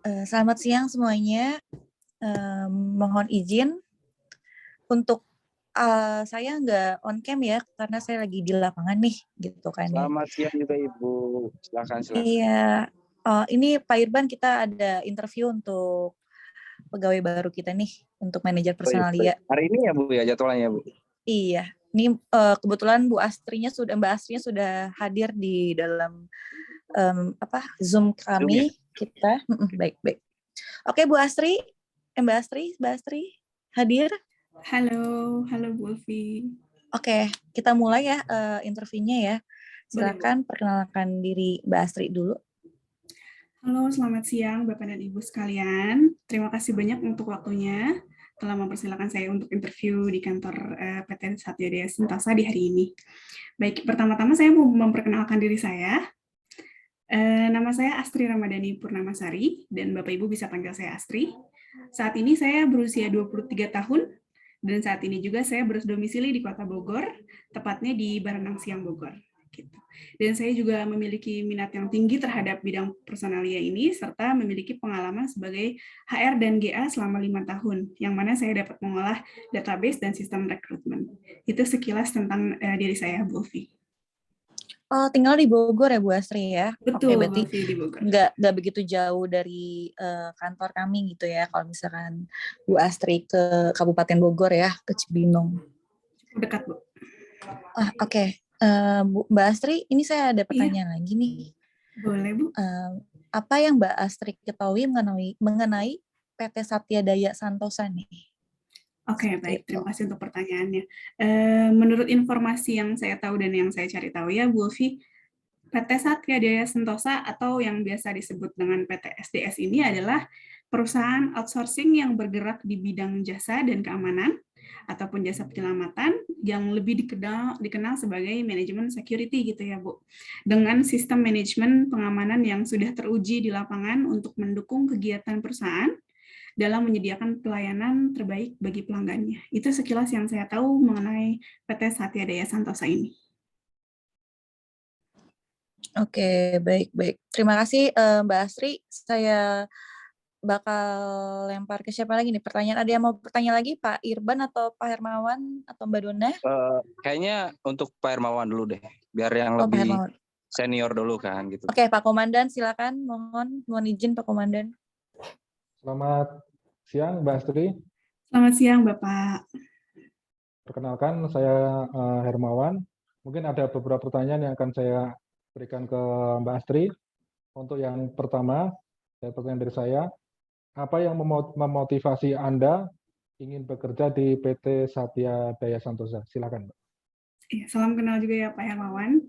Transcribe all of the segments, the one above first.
Selamat siang semuanya. Mohon izin untuk saya nggak on cam ya, karena saya lagi di lapangan nih, gitu kan ya. Selamat siang juga Ibu. Silakan. Iya, ini Pak Irban, kita ada interview untuk pegawai baru kita nih, untuk manajer personalia. Hari ini ya Bu ya jadwalnya Bu? Iya, ini kebetulan Mbak Astrinya sudah hadir di dalam Zoom kami, kita. Baik. Oke, Mbak Astri hadir. Halo Bu Ulfi. Oke, kita mulai ya interviewnya ya. Silakan perkenalkan diri Mbak Astri dulu. Halo, selamat siang Bapak dan Ibu sekalian. Terima kasih banyak untuk waktunya telah mempersilahkan saya untuk interview di kantor PT Satya Daya Sentosa di hari ini. Baik, pertama-tama saya mau memperkenalkan diri saya. Nama saya Astri Ramadhani Purnamasari, dan Bapak Ibu bisa panggil saya Astri. Saat ini saya berusia 23 tahun, dan saat ini juga saya berdomisili di Kota Bogor, tepatnya di Baranang Siang, Bogor. Gitu. Dan saya juga memiliki minat yang tinggi terhadap bidang personalia ini, serta memiliki pengalaman sebagai HR dan GA selama 5 tahun, yang mana saya dapat mengolah database dan sistem rekrutmen. Itu sekilas tentang diri saya, Bu Ulfi. Oh, tinggal di Bogor ya Bu Astri ya? Betul, Oke, berarti di Bogor. nggak begitu jauh dari kantor kami gitu ya, kalau misalkan Bu Astri ke Kabupaten Bogor ya, ke Cibinong. Dekat, Bu. Oke. Mbak Astri, ini saya ada pertanyaan lagi nih. Boleh, Bu. Apa yang Mbak Astri ketahui mengenai PT Satya Daya Sentosa nih? Oke, baik. Terima kasih untuk pertanyaannya. Menurut informasi yang saya tahu dan yang saya cari tahu ya, Bu Ulfi, PT Satya Daya Sentosa atau yang biasa disebut dengan PT SDS ini adalah perusahaan outsourcing yang bergerak di bidang jasa dan keamanan ataupun jasa penyelamatan yang lebih dikenal sebagai manajemen security gitu ya, Bu. Dengan sistem manajemen pengamanan yang sudah teruji di lapangan untuk mendukung kegiatan perusahaan dalam menyediakan pelayanan terbaik bagi pelanggannya. Itu sekilas yang saya tahu mengenai PT Satya Daya Sentosa ini. Oke, baik. Terima kasih Mbak Astri. Saya bakal lempar ke siapa lagi nih pertanyaan? Ada yang mau bertanya lagi, Pak Irban atau Pak Hermawan atau Mbak Dona? Kayaknya untuk Pak Hermawan dulu deh, biar yang lebih senior dulu kan gitu. Oke, Pak Komandan silakan. Mohon izin Pak Komandan. Selamat siang, Mbak Astri. Selamat siang, Bapak. Perkenalkan, saya Hermawan. Mungkin ada beberapa pertanyaan yang akan saya berikan ke Mbak Astri. Untuk yang pertama, pertanyaan dari saya, apa yang memotivasi Anda ingin bekerja di PT Satya Daya Sentosa? Silakan, Mbak. Salam kenal juga ya, Pak Hermawan.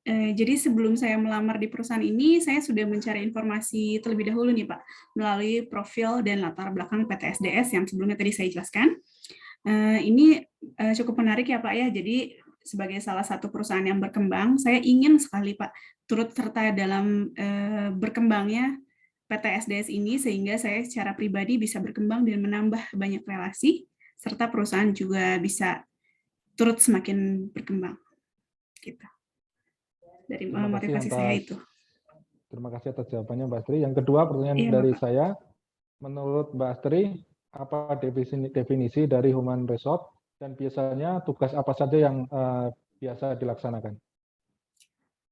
Jadi sebelum saya melamar di perusahaan ini, saya sudah mencari informasi terlebih dahulu nih Pak, melalui profil dan latar belakang PT SDS yang sebelumnya tadi saya jelaskan. Ini cukup menarik ya Pak ya, jadi sebagai salah satu perusahaan yang berkembang, saya ingin sekali Pak turut serta dalam berkembangnya PT SDS ini, sehingga saya secara pribadi bisa berkembang dan menambah banyak relasi, serta perusahaan juga bisa turut semakin berkembang. Gitu. Dari motivasi saya itu. Terima kasih atas jawabannya Mbak Astri. Yang kedua pertanyaan dari saya, menurut Mbak Astri, apa definisi dari human resource dan biasanya tugas apa saja yang biasa dilaksanakan?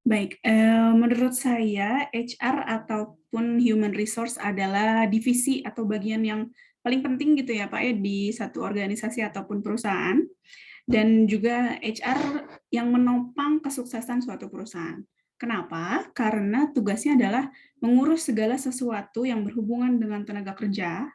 Baik, menurut saya HR ataupun human resource adalah divisi atau bagian yang paling penting gitu ya Pak ya di satu organisasi ataupun perusahaan. Dan juga HR yang menopang kesuksesan suatu perusahaan. Kenapa? Karena tugasnya adalah mengurus segala sesuatu yang berhubungan dengan tenaga kerja.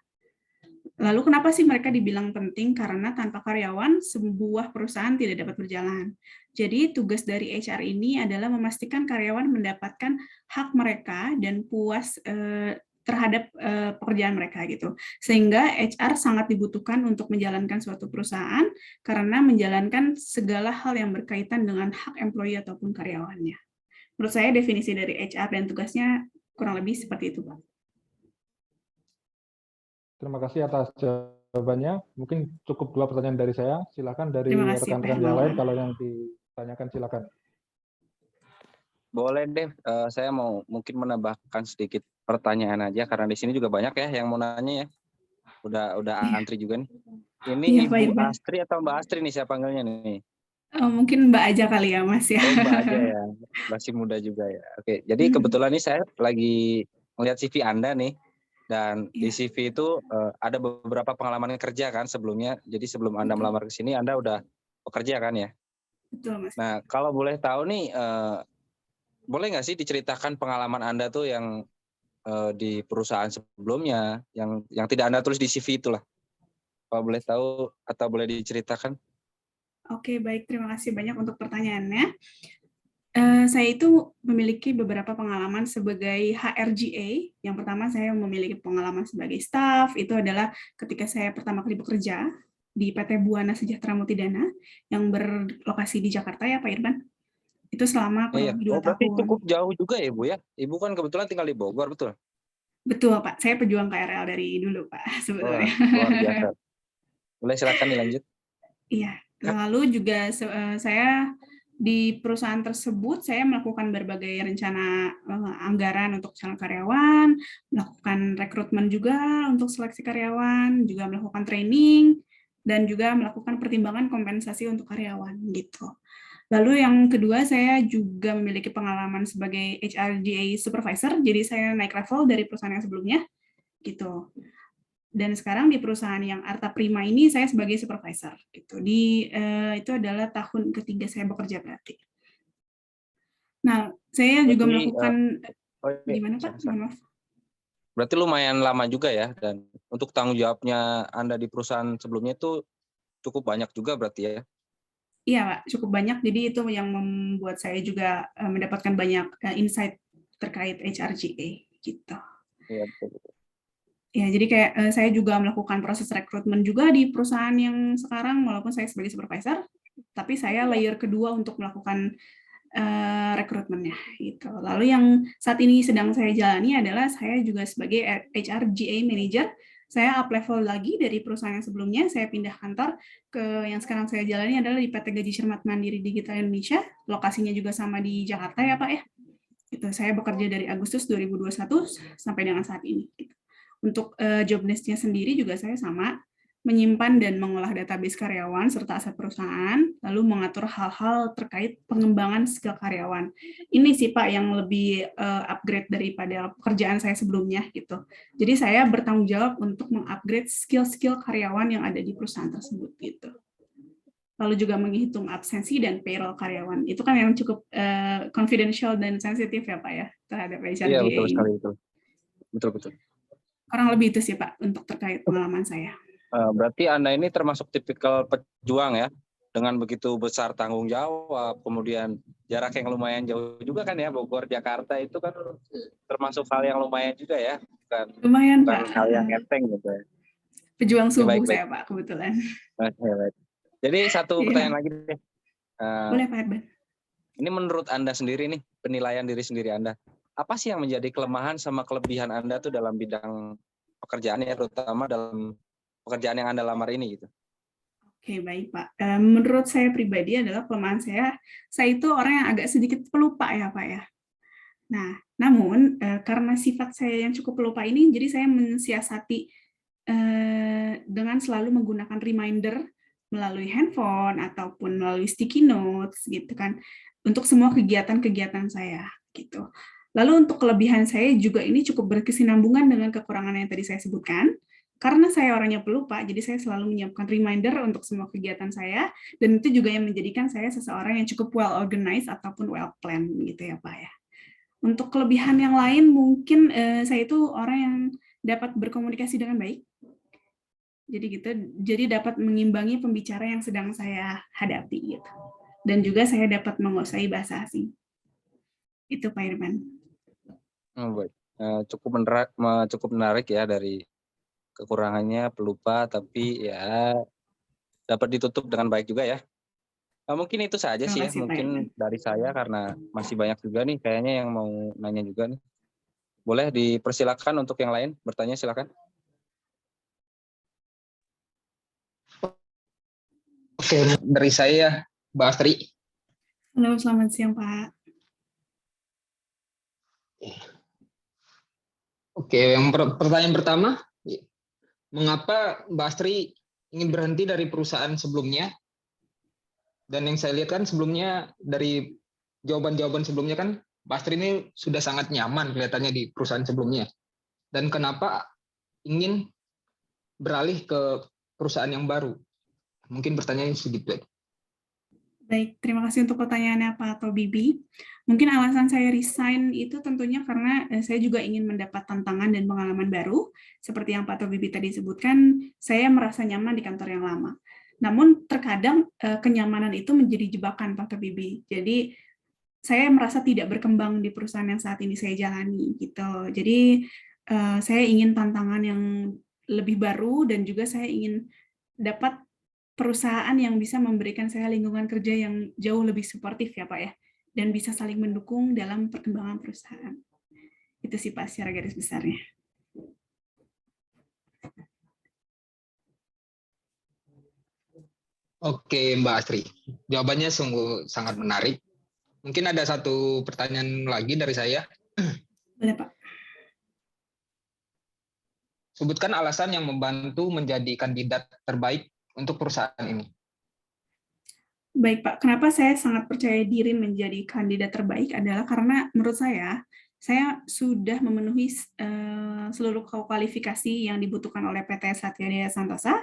Lalu kenapa sih mereka dibilang penting? Karena tanpa karyawan, sebuah perusahaan tidak dapat berjalan. Jadi tugas dari HR ini adalah memastikan karyawan mendapatkan hak mereka dan puas terhadap pekerjaan mereka gitu. Sehingga HR sangat dibutuhkan untuk menjalankan suatu perusahaan karena menjalankan segala hal yang berkaitan dengan hak employee ataupun karyawannya. Menurut saya definisi dari HR dan tugasnya kurang lebih seperti itu, Pak. Terima kasih atas jawabannya. Mungkin cukup 2 pertanyaan dari saya. Silakan dari rekan-rekan yang lain kalau yang ditanyakan silakan. Boleh deh, saya mau mungkin menambahkan sedikit pertanyaan aja karena di sini juga banyak ya yang mau nanya ya. Udah Iya. antri juga nih. Ini Iya, Pak Ibu Irban. Astri atau Mbak Astri nih saya panggilnya nih? Mungkin Mbak aja kali ya, Mas ya. Oh, Mbak aja ya. Masih muda juga ya. Oke, jadi kebetulan nih saya lagi melihat CV Anda nih. Dan di Iya, CV itu ada beberapa pengalaman kerja kan sebelumnya. Jadi sebelum Anda betul. melamar ke sini Anda udah bekerja kan ya? Betul, Mas. Nah, kalau boleh tahu nih, boleh nggak sih diceritakan pengalaman Anda tuh yang di perusahaan sebelumnya, yang tidak Anda tulis di CV itulah. Kalau boleh tahu atau boleh diceritakan? Oke, baik. Terima kasih banyak untuk pertanyaannya. Saya itu memiliki beberapa pengalaman sebagai HRGA. Yang pertama, saya memiliki pengalaman sebagai staff. Itu adalah ketika saya pertama kali bekerja di PT Buana Sejahtera Multidana yang berlokasi di Jakarta ya, Pak Irban. Itu selama Iya. kurang lebih 2 Oh, berarti tahun. cukup jauh juga ya, Bu ya? Ibu kan kebetulan tinggal di Bogor, betul? Betul, Pak. Saya pejuang KRL dari dulu, Pak, Wah, sebetulnya. luar biasa. Boleh silakan dilanjut. Iya. Lalu juga saya di perusahaan tersebut saya melakukan berbagai rencana anggaran untuk calon karyawan, melakukan rekrutmen juga untuk seleksi karyawan, juga melakukan training, dan juga melakukan pertimbangan kompensasi untuk karyawan gitu. Lalu yang kedua, saya juga memiliki pengalaman sebagai HRGA supervisor, jadi saya naik level dari perusahaan yang sebelumnya gitu. Dan sekarang di perusahaan yang Arta Prima ini saya sebagai supervisor gitu. Itu adalah tahun ketiga saya bekerja berarti. Nah, saya juga Berarti, melakukan oh iya, gimana Pak? Mohon maaf. berarti lumayan lama juga ya, dan untuk tanggung jawabnya Anda di perusahaan sebelumnya itu cukup banyak juga berarti ya? Iya Pak, cukup banyak. Jadi itu yang membuat saya juga mendapatkan banyak insight terkait HRGA gitu. Iya, betul. Ya, jadi kayak saya juga melakukan proses rekrutmen juga di perusahaan yang sekarang, walaupun saya sebagai supervisor, tapi saya layer kedua untuk melakukan rekrutmennya gitu. Lalu yang saat ini sedang saya jalani adalah saya juga sebagai HRGA manager. Saya up level lagi dari perusahaan yang sebelumnya, saya pindah kantor ke yang sekarang saya jalani adalah di PT Gaji Cermat Mandiri Digital Indonesia. Lokasinya juga sama di Jakarta ya Pak ya. Gitu. Saya bekerja dari Agustus 2021 sampai dengan saat ini. Gitu. Untuk job desk-nya sendiri juga saya sama, menyimpan dan mengolah database karyawan serta aset perusahaan, lalu mengatur hal-hal terkait pengembangan skill karyawan. Ini sih Pak yang lebih upgrade daripada pekerjaan saya sebelumnya gitu. Jadi saya bertanggung jawab untuk mengupgrade skill-skill karyawan yang ada di perusahaan tersebut gitu. Lalu juga menghitung absensi dan payroll karyawan. Itu kan yang cukup confidential dan sensitif ya Pak ya terhadap HRGA Iya, betul ini. sekali, betul. Kurang lebih itu sih Pak untuk terkait pengalaman saya. Berarti Anda ini termasuk tipikal pejuang ya, dengan begitu besar tanggung jawab, kemudian jarak yang lumayan jauh juga kan ya, Bogor Jakarta itu kan termasuk hal yang lumayan juga ya, Lumayan bukan Pak. hal yang enteng gitu ya. Pejuang Oke, subuh baik. saya Pak kebetulan. Baik. Jadi satu pertanyaan Iya. lagi deh. Boleh Pak Irban. Ini menurut Anda sendiri nih, penilaian diri sendiri Anda. Apa sih yang menjadi kelemahan sama kelebihan Anda tuh dalam bidang pekerjaan ya, terutama dalam pekerjaan yang Anda lamar ini gitu? Oke, baik Pak. Menurut saya pribadi adalah kelemahan saya itu orang yang agak sedikit pelupa ya Pak ya. Nah, namun karena sifat saya yang cukup pelupa ini, jadi saya mensiasati dengan selalu menggunakan reminder melalui handphone ataupun melalui sticky notes gitu kan untuk semua kegiatan-kegiatan saya gitu. Lalu untuk kelebihan saya juga ini cukup berkesinambungan dengan kekurangan yang tadi saya sebutkan. Karena saya orangnya pelupa, jadi saya selalu menyiapkan reminder untuk semua kegiatan saya, dan itu juga yang menjadikan saya seseorang yang cukup well organized ataupun well planned gitu ya Pak ya. Untuk kelebihan yang lain mungkin saya itu orang yang dapat berkomunikasi dengan baik. Jadi gitu, jadi dapat mengimbangi pembicara yang sedang saya hadapi gitu. Dan juga saya dapat menguasai bahasa asing. Itu Pak Irman. Baik. Cukup menarik ya, dari kekurangannya pelupa tapi ya dapat ditutup dengan baik juga ya. Mungkin itu saja Terima sih ya, kasih, Pak Irman. mungkin dari saya karena masih banyak juga nih kayaknya yang mau nanya juga nih. Boleh dipersilakan untuk yang lain bertanya, silakan. Oke, dari saya, Mbak Astri. Halo, selamat siang Pak. Oke, yang pertanyaan pertama, mengapa Mbak Astri ingin berhenti dari perusahaan sebelumnya? Dan yang saya lihat kan sebelumnya dari jawaban-jawaban sebelumnya kan Mbak Astri ini sudah sangat nyaman kelihatannya di perusahaan sebelumnya. Dan kenapa ingin beralih ke perusahaan yang baru? Mungkin pertanyaannya segitu. Baik, terima kasih untuk pertanyaannya Pak Bibi. Mungkin alasan saya resign itu tentunya karena saya juga ingin mendapat tantangan dan pengalaman baru. Seperti yang Pak Bibi tadi sebutkan, saya merasa nyaman di kantor yang lama. Namun terkadang kenyamanan itu menjadi jebakan Pak Bibi. Jadi saya merasa tidak berkembang di perusahaan yang saat ini saya jalani gitu. Jadi saya ingin tantangan yang lebih baru dan juga saya ingin dapat perusahaan yang bisa memberikan saya lingkungan kerja yang jauh lebih suportif ya Pak ya, dan bisa saling mendukung dalam perkembangan perusahaan. Itu sih Pak secara garis besarnya. Oke Mbak Astri, jawabannya sungguh sangat menarik. Mungkin ada satu pertanyaan lagi dari saya. Boleh Pak. Sebutkan alasan yang membantu menjadi kandidat terbaik untuk perusahaan ini. Baik Pak, kenapa saya sangat percaya diri menjadi kandidat terbaik adalah karena menurut saya sudah memenuhi seluruh kualifikasi yang dibutuhkan oleh PT Satya Jaya Santosa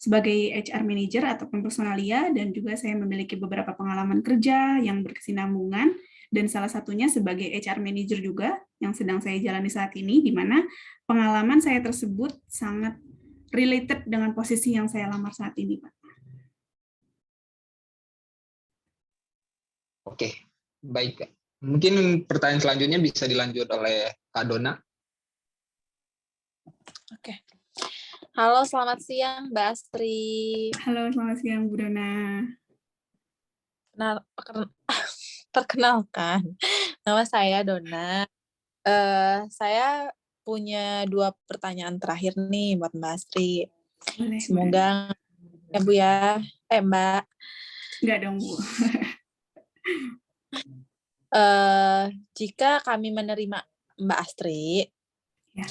sebagai HR Manager ataupun personalia, dan juga saya memiliki beberapa pengalaman kerja yang berkesinambungan, dan salah satunya sebagai HR Manager juga yang sedang saya jalani saat ini, di mana pengalaman saya tersebut sangat related dengan posisi yang saya lamar saat ini, Pak. Oke, baik. Mungkin pertanyaan selanjutnya bisa dilanjut oleh Kak Dona. Oke. Halo, selamat siang Mbak Astri. Halo, selamat siang Bu Dona. Perkenalkan, nama saya Dona. Saya punya 2 pertanyaan terakhir nih buat Mbak Astri. Boleh, Semoga ya Bu ya, Mbak. Enggak dong Bu. Jika kami menerima Mbak Astri, Ya.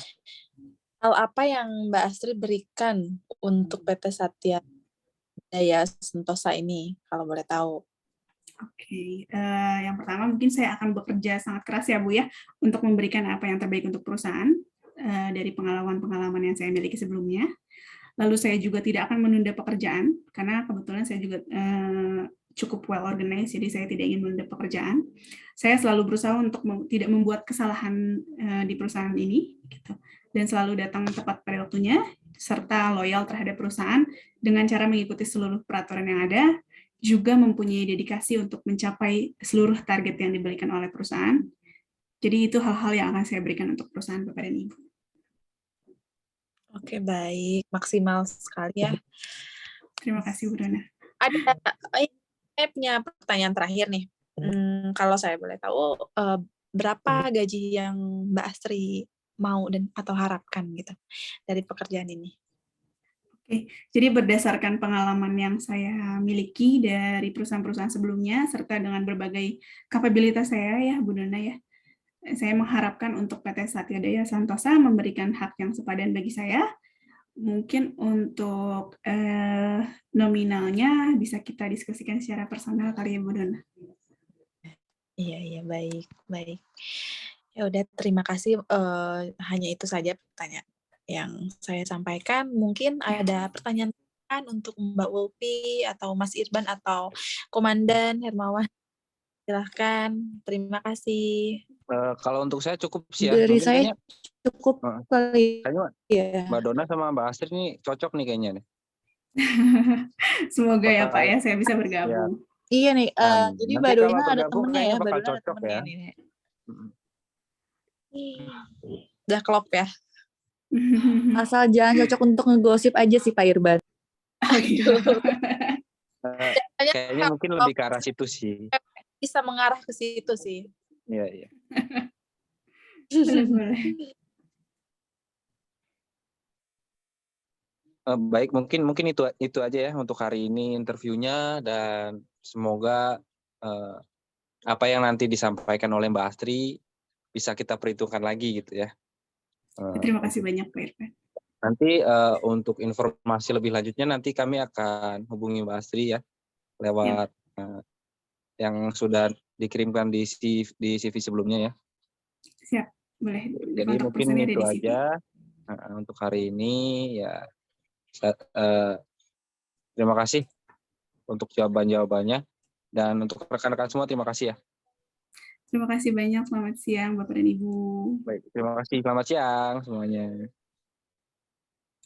hal apa yang Mbak Astri berikan untuk PT Satya Jaya Santosa ini, kalau boleh tahu? Oke, yang pertama mungkin saya akan bekerja sangat keras ya Bu ya, untuk memberikan apa yang terbaik untuk perusahaan, dari pengalaman-pengalaman yang saya miliki sebelumnya. Lalu saya juga tidak akan menunda pekerjaan, karena kebetulan saya juga cukup well organized, jadi saya tidak ingin menunda pekerjaan. Saya selalu berusaha untuk tidak membuat kesalahan di perusahaan ini, gitu, dan selalu datang tepat pada waktunya, serta loyal terhadap perusahaan dengan cara mengikuti seluruh peraturan yang ada, juga mempunyai dedikasi untuk mencapai seluruh target yang diberikan oleh perusahaan. Jadi itu hal-hal yang akan saya berikan untuk perusahaan Bapak dan Ibu. Oke, baik. Maksimal sekali ya. Terima kasih Bu Dona. Saya punya pertanyaan terakhir nih. Kalau saya boleh tahu, berapa gaji yang Mbak Astri mau dan atau harapkan gitu dari pekerjaan ini? Oke, jadi berdasarkan pengalaman yang saya miliki dari perusahaan-perusahaan sebelumnya, serta dengan berbagai kapabilitas saya ya Bu Dona ya, saya mengharapkan untuk PT Satya Jaya Santosa memberikan hak yang sepadan bagi saya. Mungkin untuk nominalnya bisa kita diskusikan secara personal kali ya Bu Dona. Iya, baik. Ya udah, terima kasih. Hanya itu saja pertanyaan yang saya sampaikan. Mungkin ada pertanyaan untuk Mbak Ulpi atau Mas Irban atau Komandan Hermawan. Silahkan. Terima kasih. Kalau untuk saya cukup sih ya. Dari Mungkin saya kayaknya, cukup kali kayaknya ya. Mbak Dona sama Mbak Astri ini cocok nih kayaknya nih. Semoga ya Pak ya, saya bisa Ya. bergabung. Iya nih, jadi Nanti Mbak kalau Dona ada bergabung temennya ya, kayaknya Mbak bakal Dona ada cocok temennya ya. nih. Udah klop ya. Asal jangan cocok untuk ngegosip aja sih Pak Irban. Oh, gitu. Kayaknya mungkin lebih ke arah situ sih. Bisa mengarah ke situ sih. Iya. Boleh. Baik, mungkin itu aja ya untuk hari ini interviewnya, dan semoga apa yang nanti disampaikan oleh Mbak Astri bisa kita perhitungkan lagi gitu ya. Terima kasih banyak Pak Irfan. Nanti untuk informasi lebih lanjutnya nanti kami akan hubungi Mbak Astri ya lewat yang sudah dikirimkan di CV sebelumnya ya. Siap, boleh. Jadi Kontak mungkin personnya ada itu di CV. aja untuk hari ini ya. Terima kasih untuk jawaban-jawabannya dan untuk rekan-rekan semua terima kasih ya. Terima kasih banyak. Selamat siang Bapak dan Ibu. Baik, terima kasih. Selamat siang semuanya.